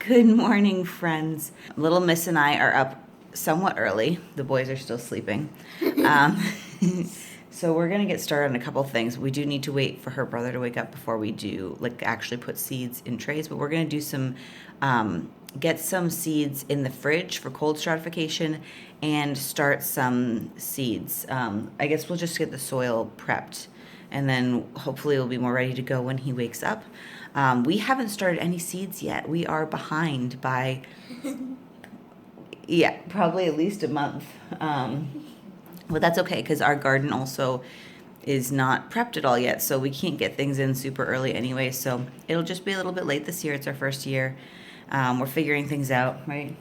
Good morning, friends. Little Miss and I are up somewhat early. The boys are still sleeping. Um, so we're gonna get started on a couple things. We do need to wait for her brother to wake up before we do actually put seeds in trays, but we're gonna do some, get some seeds in the fridge for cold stratification and start some seeds. I guess we'll just get the soil prepped and then hopefully it'll be more ready to go when he wakes up. We haven't started any seeds yet. We are behind by, yeah, probably at least a month. But that's okay because our garden also is not prepped at all yet, so we can't get things in super early anyway. So it'll just be a little bit late this year. It's our first year. We're figuring things out, right?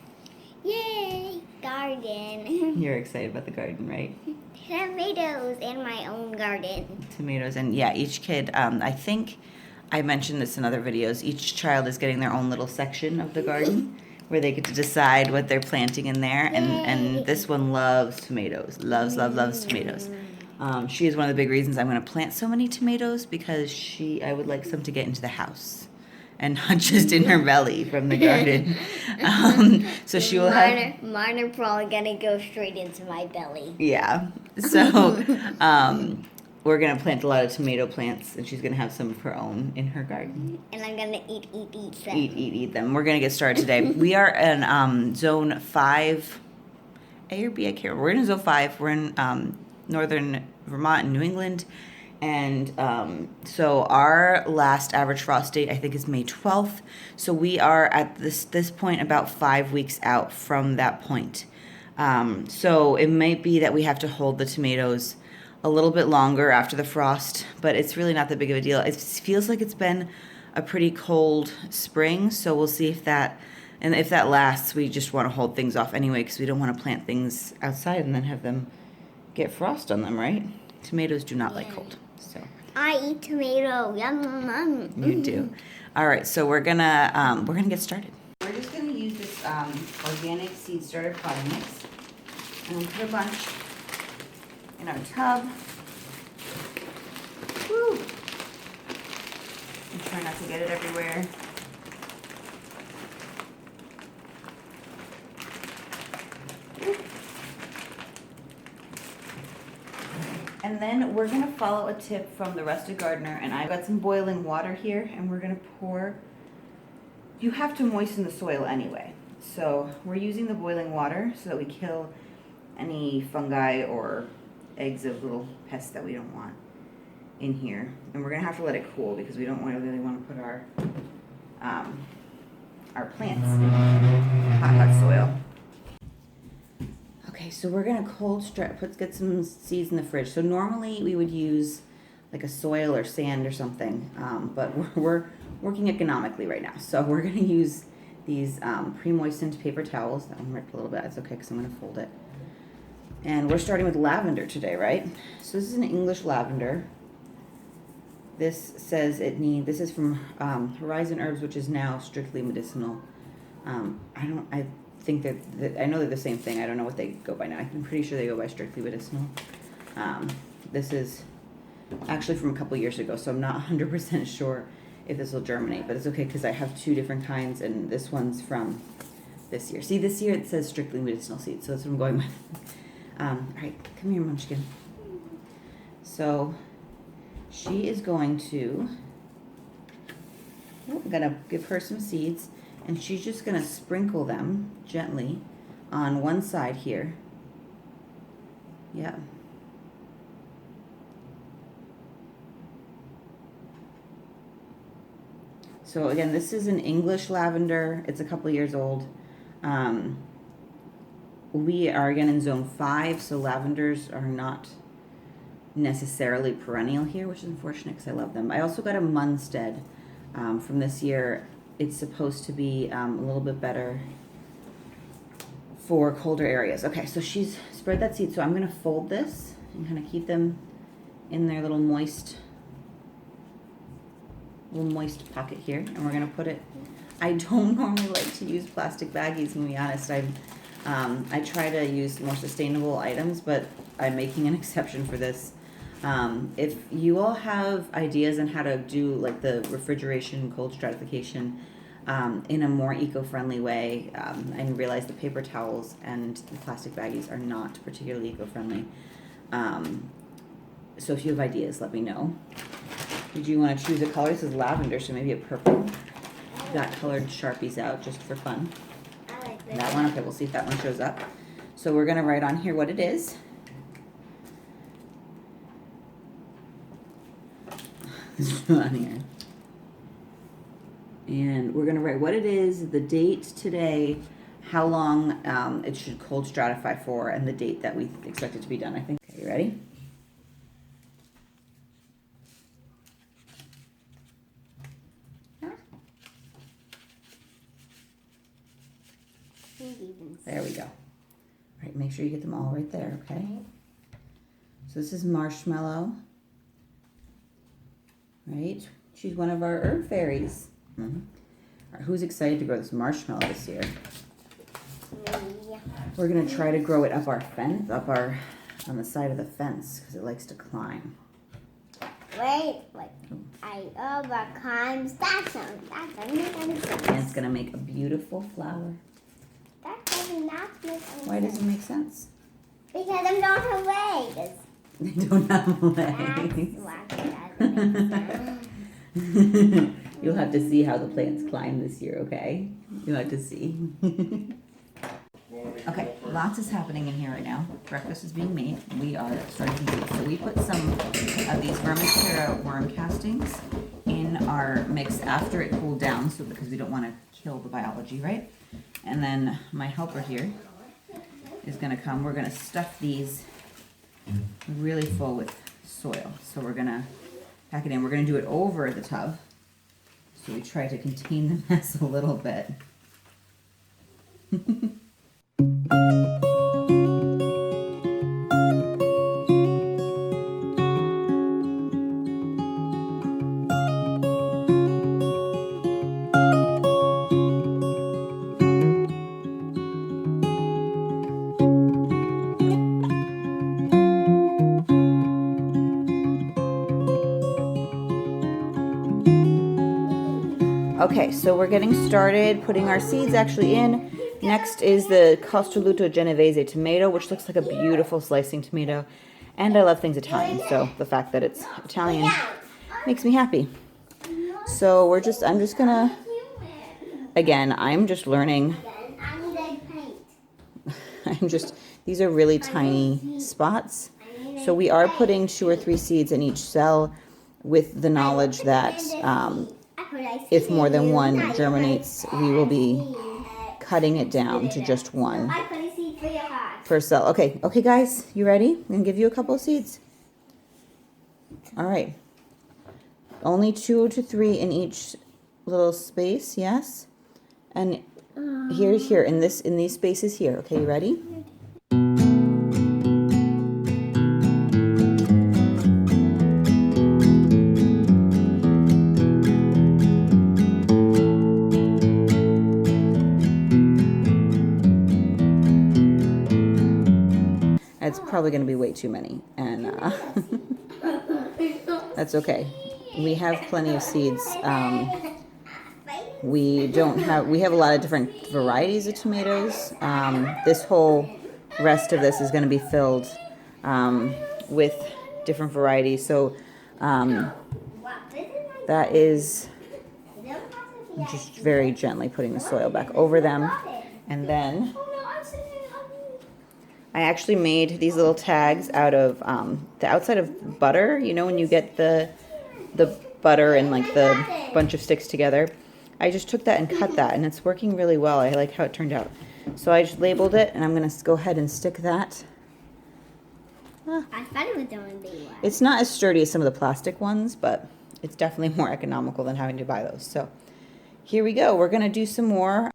Yay, garden. You're excited about the garden, right? Tomatoes in my own garden. Tomatoes, and yeah, each kid, I think I mentioned this in other videos, each child is getting their own little section of the garden where they get to decide what they're planting in there, and this one loves tomatoes, loves tomatoes. She is one of the big reasons I'm going to plant so many tomatoes because I would like some to get into the house and not just in her belly from the garden. So she will have... Mine are probably going to go straight into my belly. Yeah. So we're going to plant a lot of tomato plants, and she's going to have some of her own in her garden. And I'm going to eat them. Eat them. We're going to get started today. We are in Zone 5, A or B, I can't remember. We're in Zone 5. We're in northern Vermont and New England. And so our last average frost date, I think, is May 12th. So we are at this point about 5 weeks out from that point. So it might be that we have to hold the tomatoes a little bit longer after the frost, but it's really not that big of a deal. It feels like it's been a pretty cold spring, so we'll see if that lasts. We just want to hold things off anyway because we don't want to plant things outside and then have them get frost on them, right? Tomatoes do not like cold. So I eat tomato. Yum. You do. All right, so we're gonna get started. We're just gonna use this organic seed starter potting mix, and we'll put a bunch in our tub. Woo! And try not to get it everywhere. And then we're gonna follow a tip from the Rusted Gardener, and I've got some boiling water here, and we're gonna pour. You have to moisten the soil anyway, so we're using the boiling water so that we kill any fungi or eggs of little pests that we don't want in here. And we're gonna have to let it cool because we don't really want to put our plants in hot soil. Okay, so we're gonna get some seeds in the fridge. So normally we would use like a soil or sand or something, but we're working economically right now. So we're gonna use these pre-moistened paper towels. That one ripped a little bit. That's okay because I'm gonna fold it. And we're starting with lavender today, right? So this is an English lavender. This says this is from Horizon Herbs, which is now strictly medicinal. I think that I know they're the same thing. I don't know what they go by now. I'm pretty sure they go by strictly medicinal. This is actually from a couple years ago, so I'm not 100% sure if this will germinate, but it's okay because I have two different kinds, and this one's from this year. See, this year it says strictly medicinal seeds, so that's what I'm going with. All right, come here, Munchkin. So she is going to, I'm gonna give her some seeds, and she's just gonna sprinkle them gently on one side here. Yeah. So again, this is an English lavender. It's a couple years old. We are again in Zone 5, so lavenders are not necessarily perennial here, which is unfortunate because I love them. I also got a Munstead from this year. It's supposed to be a little bit better for colder areas. Okay, so she's spread that seed. So I'm going to fold this and kind of keep them in their little moist pocket here. And we're going to put it, I don't normally like to use plastic baggies, to be honest. I try to use more sustainable items, but I'm making an exception for this. If you all have ideas on how to do like the refrigeration, cold stratification, in a more eco-friendly way. I realize the paper towels and the plastic baggies are not particularly eco-friendly. So if you have ideas, let me know. Did you want to choose a color? This is lavender, so maybe a purple. Got colored Sharpies out just for fun. I like this. That one, okay, we'll see if that one shows up. So we're gonna write on here what it is. On here. And we're gonna write what it is, the date today, how long it should cold stratify for, and the date that we expect it to be done, I think. Okay, you ready? There we go. All right, make sure you get them all right there, okay? So this is marshmallow. Right? She's one of our herb fairies. Mm-hmm. All right, who's excited to grow this marshmallow this year? Yeah. We're gonna try to grow it up our fence, on the side of the fence, because it likes to climb. Wait. I overcome that sound. That doesn't make any sense. And it's gonna make a beautiful flower. That does not make any sense. Why does it make sense? Because I'm not her legs. They don't have That's legs. why it doesn't make sense. You'll have to see how the plants climb this year, okay? You'll have to see. Okay, lots is happening in here right now. Breakfast is being made. We are starting to eat. So we put some of these Vermont worm castings in our mix after it cooled down, so because we don't want to kill the biology, right? And then my helper here is going to come. We're going to stuff these really full with soil. So we're going to pack it in. We're going to do it over the tub. So we try to contain the mess a little bit. Okay, so we're getting started putting our seeds actually in. Next is the Costoluto Genovese tomato, which looks like a beautiful slicing tomato. And I love things Italian, so the fact that it's Italian makes me happy. So I'm just gonna, again, I'm just learning. These are really tiny spots. So we are putting 2 or 3 seeds in each cell with the knowledge that if more than one germinates, we will be cutting it down to just one per cell. Okay, guys, you ready? I'm gonna give you a couple of seeds. All right. Only 2 to 3 in each little space, yes? And here, in these spaces here. Okay, you ready? It's probably going to be way too many, and that's okay. We have plenty of seeds. We have a lot of different varieties of tomatoes. This whole rest of this is going to be filled with different varieties. So that is just very gently putting the soil back over them, and then I actually made these little tags out of the outside of butter. You know when you get the butter and like the bunch of sticks together? I just took that and cut that, and it's working really well. I like how it turned out. So I just labeled it, and I'm going to go ahead and stick that. I thought it was going to be wet. It's not as sturdy as some of the plastic ones, but it's definitely more economical than having to buy those. So here we go. We're going to do some more.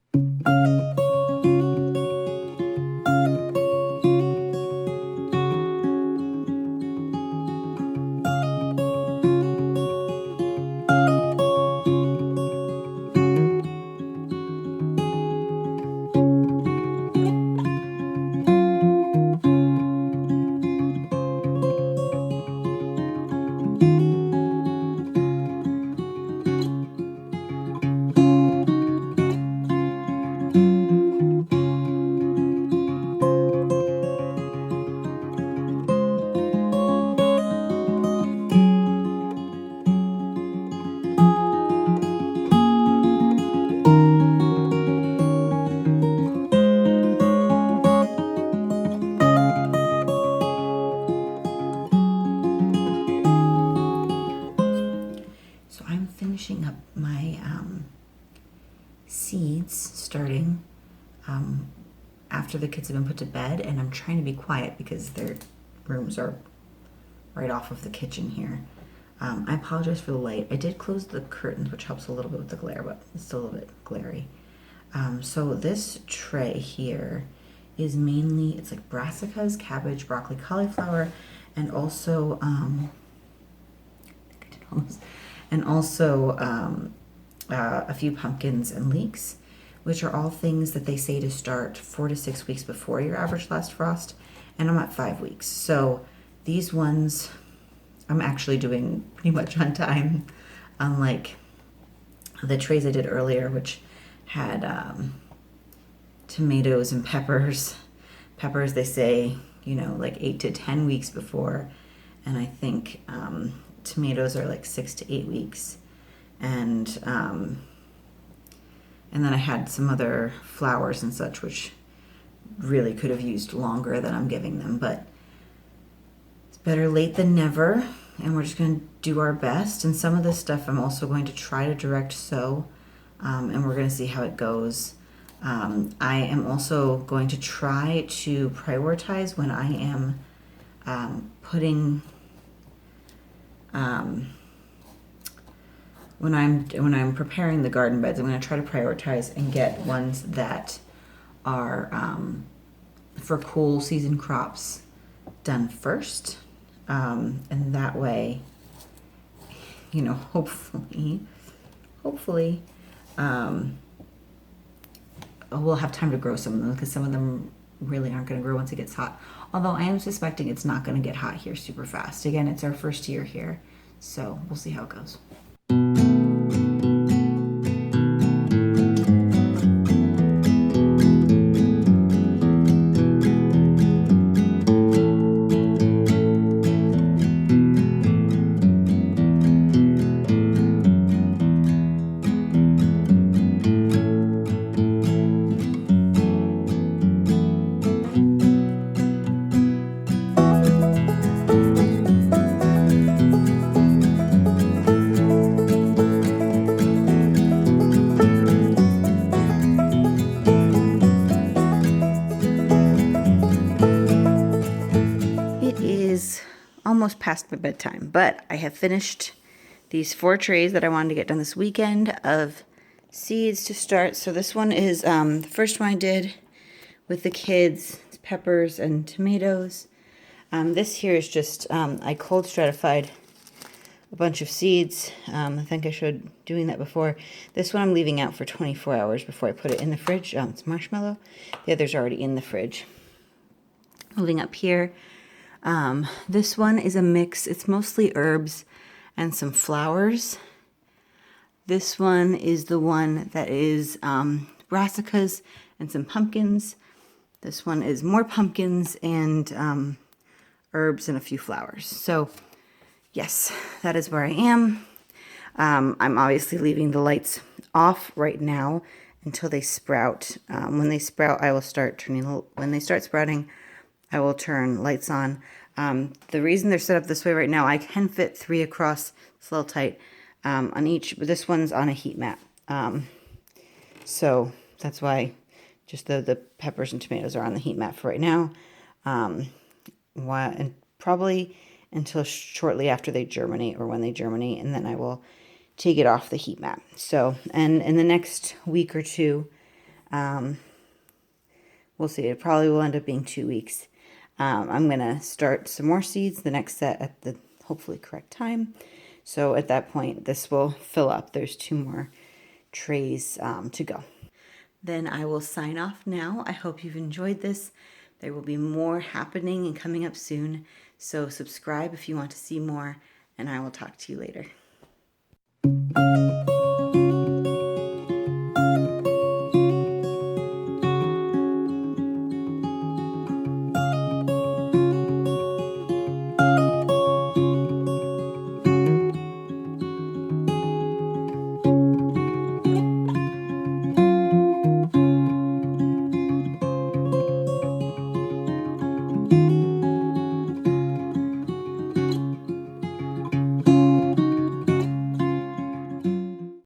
seeds starting after the kids have been put to bed, and I'm trying to be quiet because their rooms are right off of the kitchen here. I apologize for the light. I did close the curtains, which helps a little bit with the glare, but it's still a little bit glary. So this tray here is mainly, it's like brassicas, cabbage, broccoli, cauliflower, and also, a few pumpkins and leeks, which are all things that they say to start 4 to 6 weeks before your average last frost, and I'm at 5 weeks. So these ones I'm actually doing pretty much on time, unlike the trays I did earlier, which had tomatoes and peppers. Peppers, they say, you know, like 8 to 10 weeks before, and I think tomatoes are like 6 to 8 weeks, and then I had some other flowers and such, which really could have used longer than I'm giving them, but it's better late than never, and we're just going to do our best. And some of this stuff I'm also going to try to direct sow, and we're going to see how it goes. I am also going to try to prioritize when I am putting when I'm preparing the garden beds. I'm going to try to prioritize and get ones that are for cool season crops done first, and that way, you know, hopefully we'll have time to grow some of them, because some of them really aren't going to grow once it gets hot. Although I am suspecting it's not going to get hot here super fast. Again, it's our first year here, so we'll see how it goes. Almost past my bedtime, but I have finished these 4 trays that I wanted to get done this weekend of seeds to start. So this one is the first one I did with the kids. It's peppers and tomatoes. This here is just I cold stratified a bunch of seeds. I think I showed doing that before. This one I'm leaving out for 24 hours before I put it in the fridge. It's marshmallow. The other's already in the fridge. Moving up here. This one is a mix. It's mostly herbs and some flowers. This one is the one that is brassicas and some pumpkins. This one is more pumpkins and herbs and a few flowers. So yes, that is where I am. I'm obviously leaving the lights off right now until they sprout. When they sprout, I will start turning. When they start sprouting, I will turn lights on. The reason they're set up this way right now, I can fit 3 across. It's a little tight on each, but this one's on a heat mat. So that's why just the peppers and tomatoes are on the heat mat for right now. And probably until shortly after they germinate, or when they germinate, and then I will take it off the heat mat. So, and in the next week or two, we'll see. It probably will end up being 2 weeks. I'm going to start some more seeds, the next set at the hopefully correct time. So at that point, this will fill up. There's 2 more trays to go. Then I will sign off now. I hope you've enjoyed this. There will be more happening and coming up soon. So subscribe if you want to see more, and I will talk to you later.